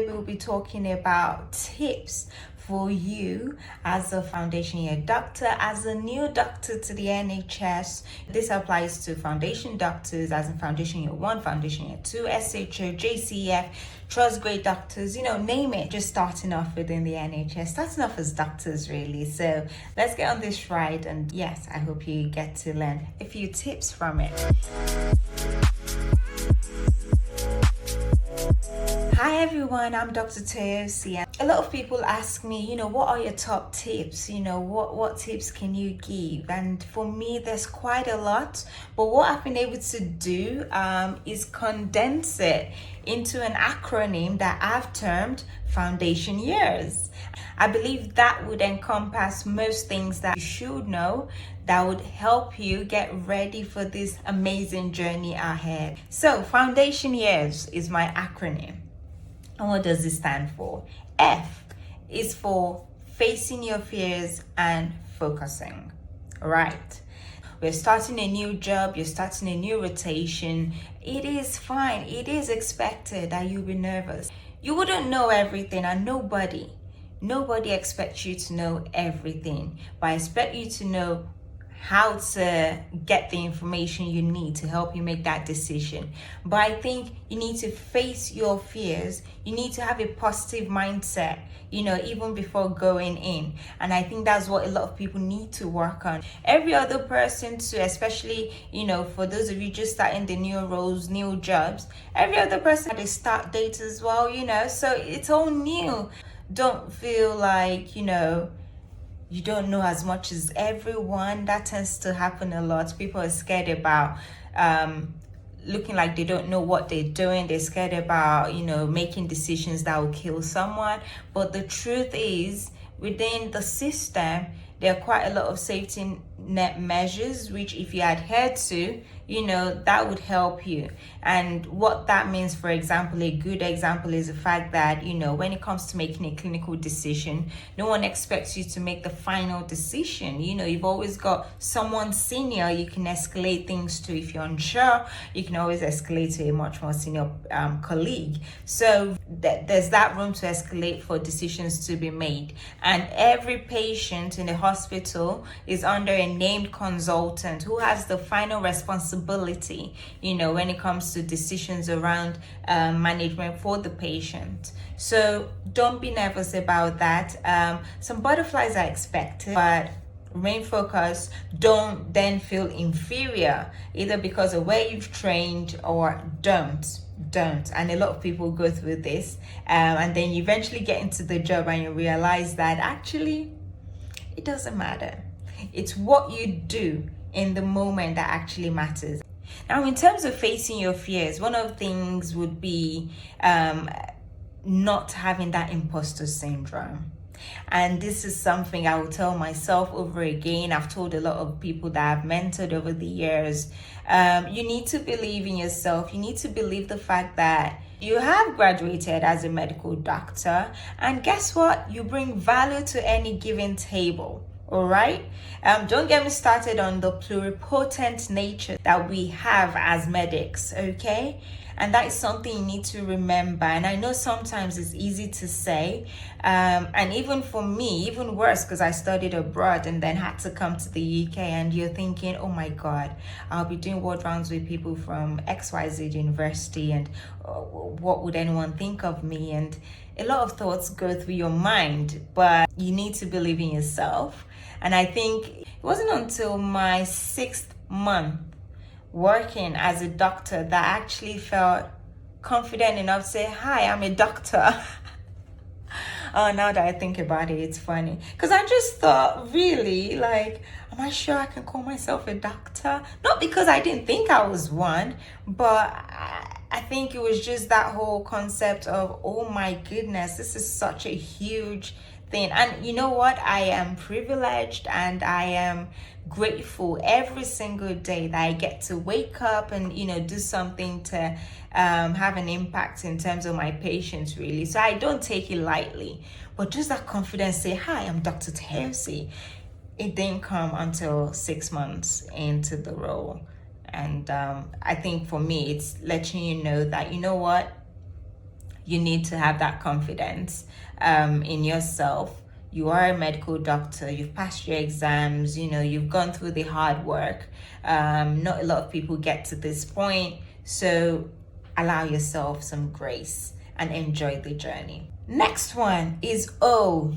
We'll be talking about tips for you as a foundation year doctor, as a new doctor to the NHS. This applies to foundation doctors, as in foundation year 1, foundation year 2, SHO, JCF, trust grade doctors, name it, just starting off within the NHS, starting off as doctors really. So let's get on this ride, and yes, I hope you get to learn a few tips from it. Hi everyone, I'm Dr. Toyosi. A lot of people ask me, what are your top tips? What tips can you give? And for me, there's quite a lot. But what I've been able to do is condense it into an acronym that I've termed foundation years. I believe that would encompass most things that you should know that would help you get ready for this amazing journey ahead. So foundation years is my acronym. And what does it stand for? F is for facing your fears and focusing. Right. We're starting a new job, you're starting a new rotation. It is fine. It is expected that you'll be nervous. You wouldn't know everything, and nobody expects you to know everything, but I expect you to know how to get the information you need to help you make that decision. But I think you need to face your fears. You need to have a positive mindset, even before going in. And I think that's what a lot of people need to work on. Every other person too, especially, for those of you just starting the new roles, new jobs, every other person had a start date as well, so it's all new. Don't feel like, you don't know as much as everyone. That tends to happen a lot. People are scared about looking like they don't know what they're doing. They're scared about, making decisions that will kill someone. But the truth is, within the system, there are quite a lot of safety net measures, which if you adhere to, that would help you. And what that means, for example, a good example is the fact that, when it comes to making a clinical decision, no one expects you to make the final decision. You've always got someone senior you can escalate things to. If you're unsure, you can always escalate to a much more senior colleague. So there's that room to escalate for decisions to be made. And every patient in the hospital is under a named consultant who has the final responsibility, when it comes to decisions around management for the patient. So don't be nervous about that. Some butterflies are expected, but remain focused. Don't then feel inferior, either because of where you've trained or don't. And a lot of people go through this, and then you eventually get into the job and you realize that actually it doesn't matter. It's what you do in the moment that actually matters. Now, in terms of facing your fears, one of the things would be not having that imposter syndrome. And this is something I will tell myself over again. I've told a lot of people that I've mentored over the years. You need to believe in yourself. You need to believe the fact that you have graduated as a medical doctor. And guess what? You bring value to any given table. All right. Don't get me started on the pluripotent nature that we have as medics. Okay. And that is something you need to remember. And I know sometimes it's easy to say. And even for me, even worse, because I studied abroad and then had to come to the UK, and you're thinking, oh my God, I'll be doing ward rounds with people from XYZ university, and what would anyone think of me? And a lot of thoughts go through your mind, but you need to believe in yourself. And I think it wasn't until my 6th month working as a doctor that I actually felt confident enough to say, hi, I'm a doctor. Oh, now that I think about it, it's funny. Because I just thought, really, am I sure I can call myself a doctor? Not because I didn't think I was one, but I think it was just that whole concept of, oh my goodness, this is such a huge thing. And you know what? I am privileged and I am grateful every single day that I get to wake up and, do something to have an impact in terms of my patients, really. So I don't take it lightly. But just that confidence, say, hi, I'm Dr. Toyosi. It didn't come until 6 months into the role. And I think for me, it's letting you know that, you know what? you need to have that confidence in yourself. You are a medical doctor, you've passed your exams, you've gone through the hard work. Not a lot of people get to this point, so allow yourself some grace and enjoy the journey. Next one is O.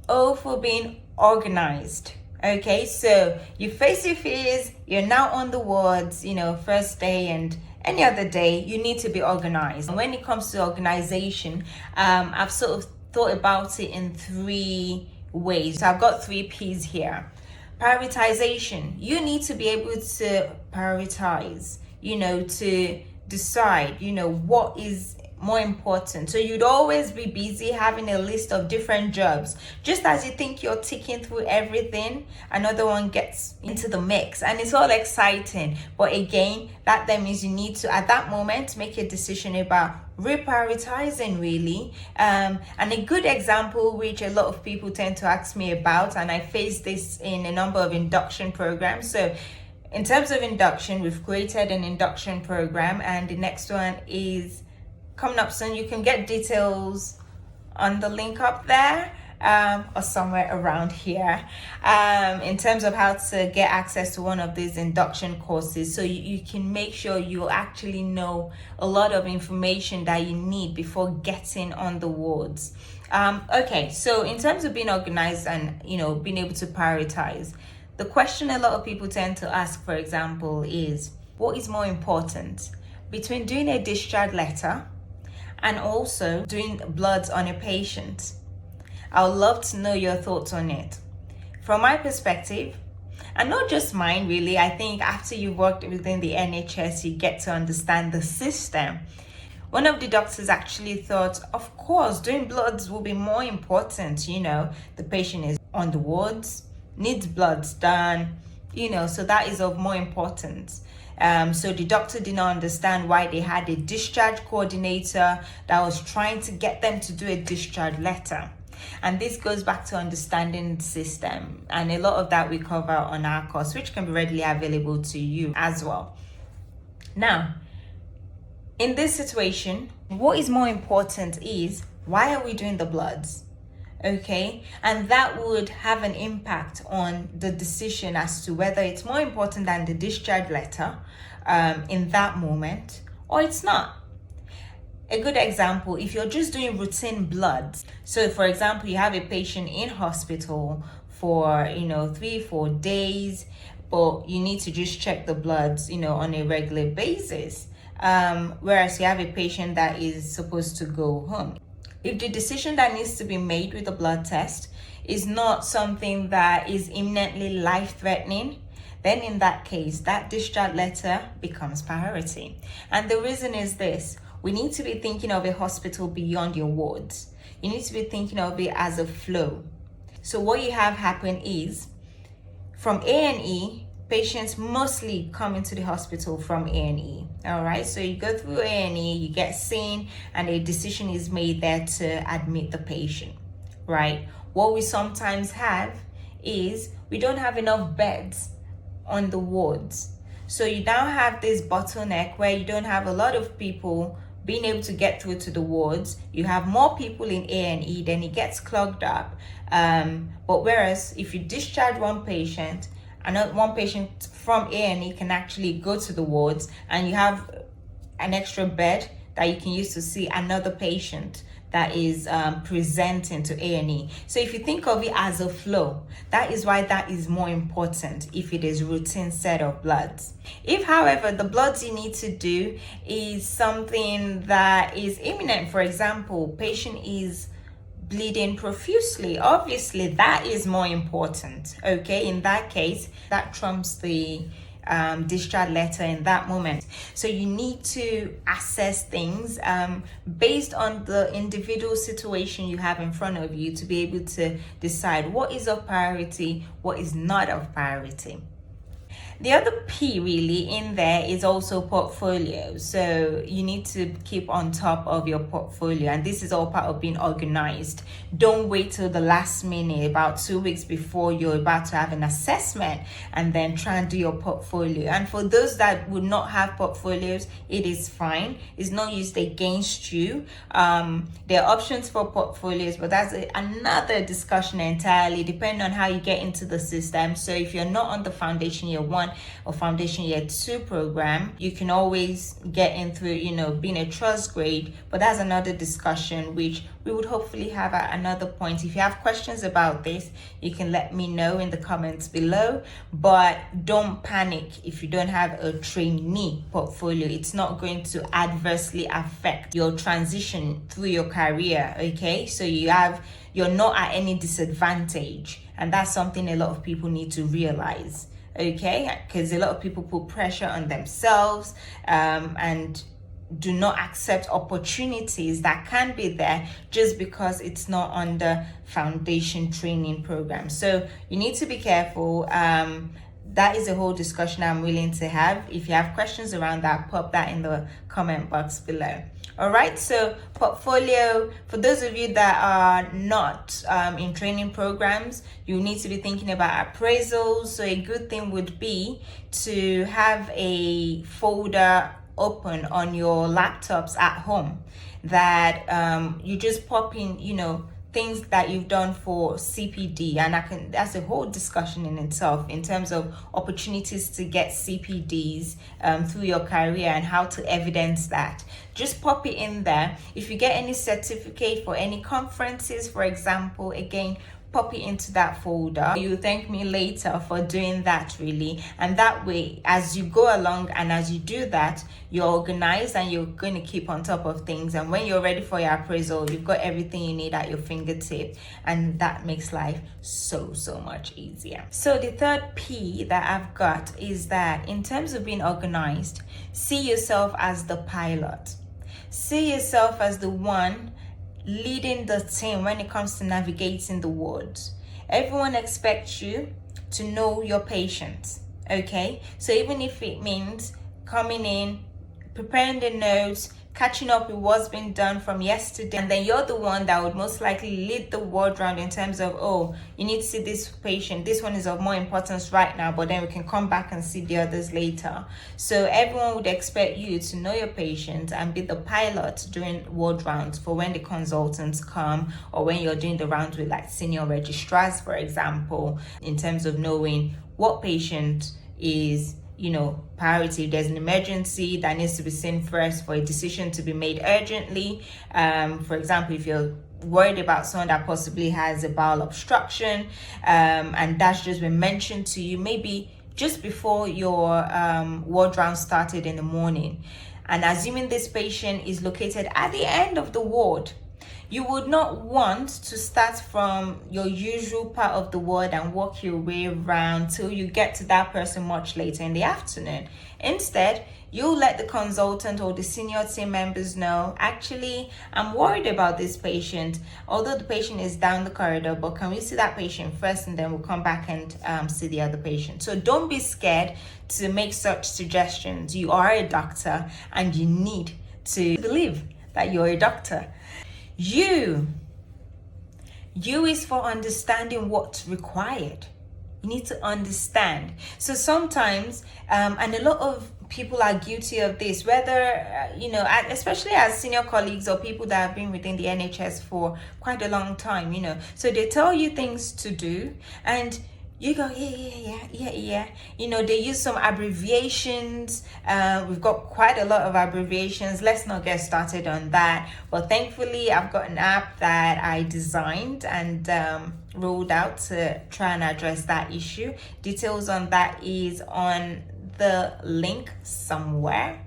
O for being organized. Okay, so you face your fears, you're now on the wards, first day and any other day, you need to be organized. And when it comes to organization, I've sort of thought about it in 3 ways. So I've got 3 P's here. Prioritization. You need to be able to prioritize, to decide, what is more important. So you'd always be busy having a list of different jobs. Just as you think you're ticking through everything, another one gets into the mix and it's all exciting. But again, that then means you need to, at that moment, make a decision about reprioritizing really. And a good example, which a lot of people tend to ask me about, and I face this in a number of induction programs. So in terms of induction, we've created an induction program, and the next one is coming up soon. You can get details on the link up there or somewhere around here in terms of how to get access to one of these induction courses, so you can make sure you actually know a lot of information that you need before getting on the wards. Okay, so in terms of being organized and being able to prioritize, the question a lot of people tend to ask, for example, is what is more important between doing a discharge letter and also doing bloods on a patient? I would love to know your thoughts on it. From my perspective, and not just mine really, I think after you've worked within the NHS, you get to understand the system. One of the doctors actually thought, of course, doing bloods will be more important. The patient is on the wards, needs bloods done, so that is of more importance. So the doctor did not understand why they had a discharge coordinator that was trying to get them to do a discharge letter. And this goes back to understanding the system. And a lot of that we cover on our course, which can be readily available to you as well. Now, in this situation, what is more important is, why are we doing the bloods? Okay, and that would have an impact on the decision as to whether it's more important than the discharge letter in that moment, or it's not. A good example, if you're just doing routine bloods, so for example, you have a patient in hospital for 3-4 days, but you need to just check the bloods on a regular basis, whereas you have a patient that is supposed to go home. If the decision that needs to be made with the blood test is not something that is imminently life-threatening, then in that case, that discharge letter becomes priority. And the reason is this: we need to be thinking of a hospital beyond your wards. You need to be thinking of it as a flow. So what you have happen is, from A&E, patients mostly come into the hospital from A&E. All right, so you go through A&E, you get seen, and a decision is made there to admit the patient, right? What we sometimes have is we don't have enough beds on the wards. So you now have this bottleneck where you don't have a lot of people being able to get through to the wards. You have more people in A&E, then it gets clogged up. But whereas if you discharge one patient, another one patient from A&E can actually go to the wards, and you have an extra bed that you can use to see another patient that is presenting to A&E. So if you think of it as a flow, that is why that is more important if it is routine set of bloods. If, however, the bloods you need to do is something that is imminent, for example, patient is bleeding profusely, obviously that is more important. Okay, in that case, that trumps the discharge letter in that moment. So you need to assess things based on the individual situation you have in front of you to be able to decide what is of priority, what is not of priority. The other P really in there is also portfolio. So you need to keep on top of your portfolio, and this is all part of being organized. Don't wait till the last minute, about 2 weeks before you're about to have an assessment, and then try and do your portfolio. And for those that would not have portfolios, it is fine. It's not used against you. There are options for portfolios, but that's another discussion entirely, depending on how you get into the system. So if you're not on the foundation year 1 or foundation year 2 program, you can always get in through, being a trust grade, but that's another discussion which we would hopefully have at another point. If you have questions about this, you can let me know in the comments below, but don't panic if you don't have a trainee portfolio. It's not going to adversely affect your transition through your career, okay? So you're not at any disadvantage, and that's something a lot of people need to realize, okay? Because a lot of people put pressure on themselves and do not accept opportunities that can be there just because it's not on the foundation training program. So you need to be careful. That is a whole discussion I'm willing to have. If you have questions around that, pop that in the comment box below. All right, so portfolio, for those of you that are not in training programs, you need to be thinking about appraisals. So a good thing would be to have a folder open on your laptops at home that you just pop in, things that you've done for CPD, and that's a whole discussion in itself in terms of opportunities to get CPDs through your career and how to evidence that. Just pop it in there. If you get any certificate for any conferences, for example, again, pop it into that folder. You thank me later for doing that, really. And that way, as you go along and as you do that, you're organized and you're going to keep on top of things. And when you're ready for your appraisal, you've got everything you need at your fingertip. And that makes life so much easier. So the third P that I've got is that in terms of being organized, see yourself as the pilot. See yourself as the one leading the team when it comes to navigating the wards. Everyone expects you to know your patients, okay? So even if it means coming in, preparing the notes, catching up with what's been done from yesterday, and then you're the one that would most likely lead the ward round in terms of, oh, you need to see this patient, this one is of more importance right now, but then we can come back and see the others later. So everyone would expect you to know your patient and be the pilot during ward rounds for when the consultants come, or when you're doing the rounds with like senior registrars, for example, in terms of knowing what patient is priority. If there's an emergency that needs to be seen first for a decision to be made urgently. For example, if you're worried about someone that possibly has a bowel obstruction, and that's just been mentioned to you maybe just before your ward round started in the morning, and assuming this patient is located at the end of the ward, you would not want to start from your usual part of the ward and work your way around till you get to that person much later in the afternoon. Instead, you'll let the consultant or the senior team members know, actually, I'm worried about this patient, although the patient is down the corridor, but can we see that patient first and then we'll come back and see the other patient. So don't be scared to make such suggestions. You are a doctor and you need to believe that you're a doctor. U is for understanding what's required. You need to understand. So sometimes, and a lot of people are guilty of this, whether, especially as senior colleagues or people that have been within the NHS for quite a long time, So they tell you things to do and you go, yeah. They use some abbreviations. We've got quite a lot of abbreviations. Let's not get started on that. But thankfully, I've got an app that I designed and rolled out to try and address that issue. Details on that is on the link somewhere.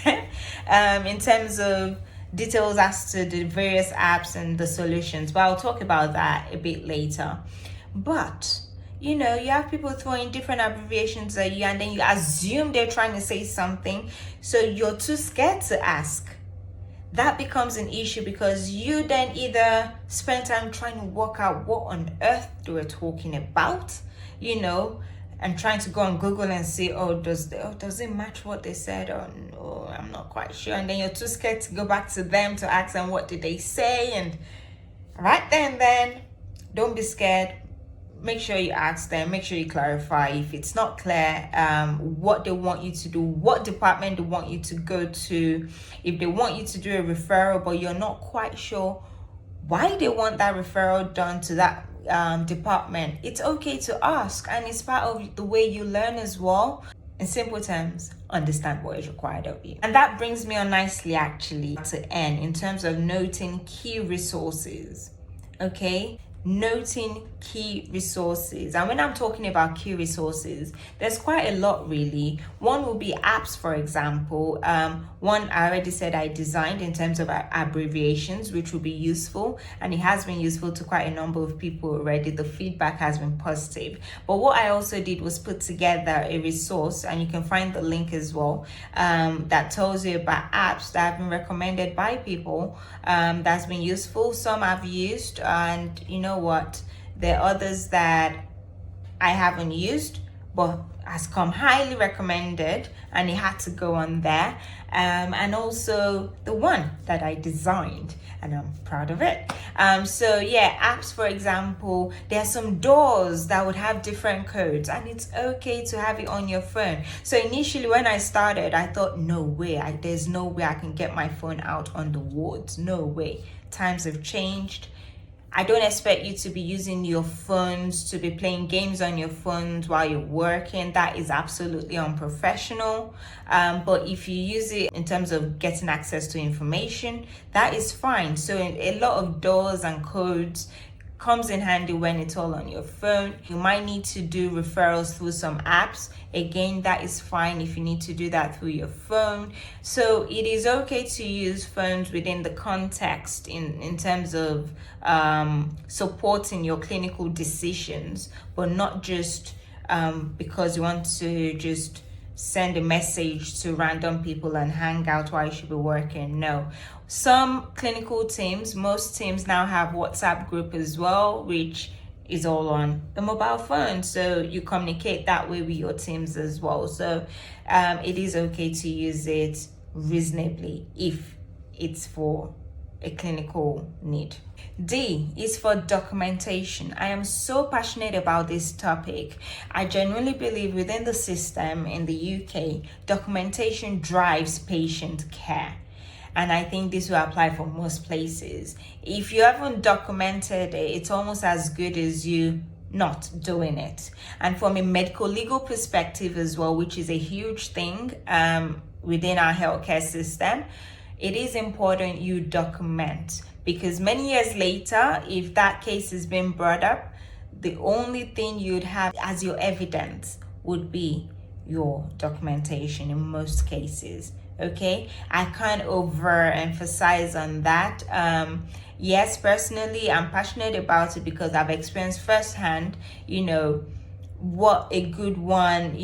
In terms of details as to the various apps and the solutions, but I'll talk about that a bit later. But you have people throwing different abbreviations at you, and then you assume they're trying to say something, so you're too scared to ask. That becomes an issue because you then either spend time trying to work out what on earth they were talking about, and trying to go on Google and see, does it match what they said, or no, I'm not quite sure. And then you're too scared to go back to them to ask them what did they say. And right then, don't be scared. Make sure you ask them, make sure you clarify if it's not clear, what they want you to do, what department they want you to go to. If they want you to do a referral but you're not quite sure why they want that referral done to that department, it's okay to ask, and it's part of the way you learn as well. In simple terms, understand what is required of you. And that brings me on nicely actually to end in terms of noting key resources. Okay, noting key resources. And when I'm talking about key resources, there's quite a lot really. One will be apps, for example. One I already said I designed in terms of abbreviations, which will be useful, and it has been useful to quite a number of people already. The feedback has been positive. But what I also did was put together a resource, and you can find the link as well, that tells you about apps that have been recommended by people, that's been useful. Some I've used, and you know what, there are others that I haven't used but has come highly recommended, and it had to go on there. And also the one that I designed, and I'm proud of it. So yeah, apps, for example, there are some doors that would have different codes, and it's okay to have it on your phone. So initially when I started, I thought, no way, there's no way I can get my phone out on the wards. No way. Times have changed. I don't expect you to be using your phones, to be playing games on your phones while you're working. That is absolutely unprofessional. But if you use it in terms of getting access to information, that is fine. So a lot of doors and codes comes in handy when it's all on your phone. You might need to do referrals through some apps. Again, that is fine if you need to do that through your phone. So it is okay to use phones within the context in terms of supporting your clinical decisions, but not just because you want to just send a message to random people and hang out while you should be working. No. Some clinical teams, most teams now have WhatsApp group as well, which is all on the mobile phone. So you communicate that way with your teams as well. So it is okay to use it reasonably if it's for a clinical need. D is for documentation. I am so passionate about this topic. I genuinely believe within the system in the UK, documentation drives patient care. And I think this will apply for most places. If you haven't documented it, it's almost as good as you not doing it. And from a medical legal perspective as well, which is a huge thing within our healthcare system, it is important you document, because many years later, if that case has been brought up, the only thing you'd have as your evidence would be your documentation in most cases. Okay, I can't overemphasize on that. Yes, personally, I'm passionate about it because I've experienced firsthand, what a good one,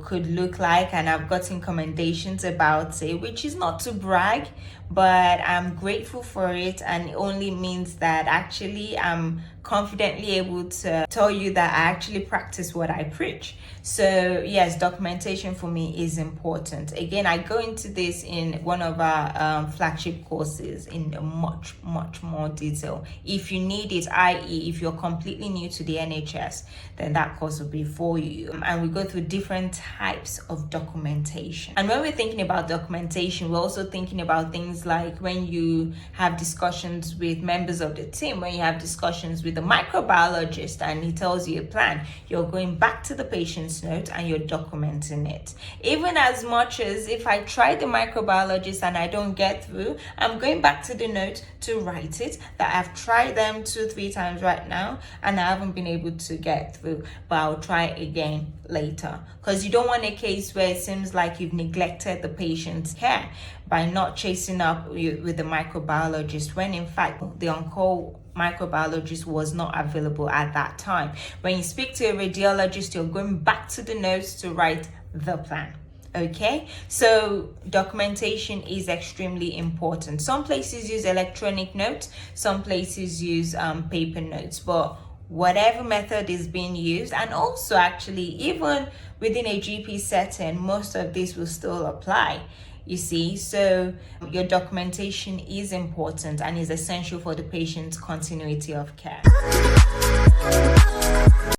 could look like, and I've gotten commendations about it, which is not to brag, but I'm grateful for it, and it only means that actually I'm confidently able to tell you that I actually practice what I preach. So yes, documentation for me is important. Again, I go into this in one of our flagship courses in much more detail. If you need it, i.e. if you're completely new to the NHS, then that course will be for you. And we go through different types of documentation. And when we're thinking about documentation, we're also thinking about things like when you have discussions with members of the team, when you have discussions with the microbiologist and he tells you a plan, you're going back to the patient's note and you're documenting it. Even as much as if I try the microbiologist and I don't get through, I'm going back to the note to write it that I've tried them 2-3 times right now and I haven't been able to get through, but I'll try again later. Because you don't want a case where it seems like you've neglected the patient's care by not chasing up with the microbiologist, when in fact the on-call microbiologist was not available at that time. When you speak to a radiologist, you're going back to the notes to write the plan. Okay, so documentation is extremely important. Some places use electronic notes, some places use paper notes, but whatever method is being used. And also, actually, even within a GP setting, most of this will still apply, you see. So your documentation is important and is essential for the patient's continuity of care.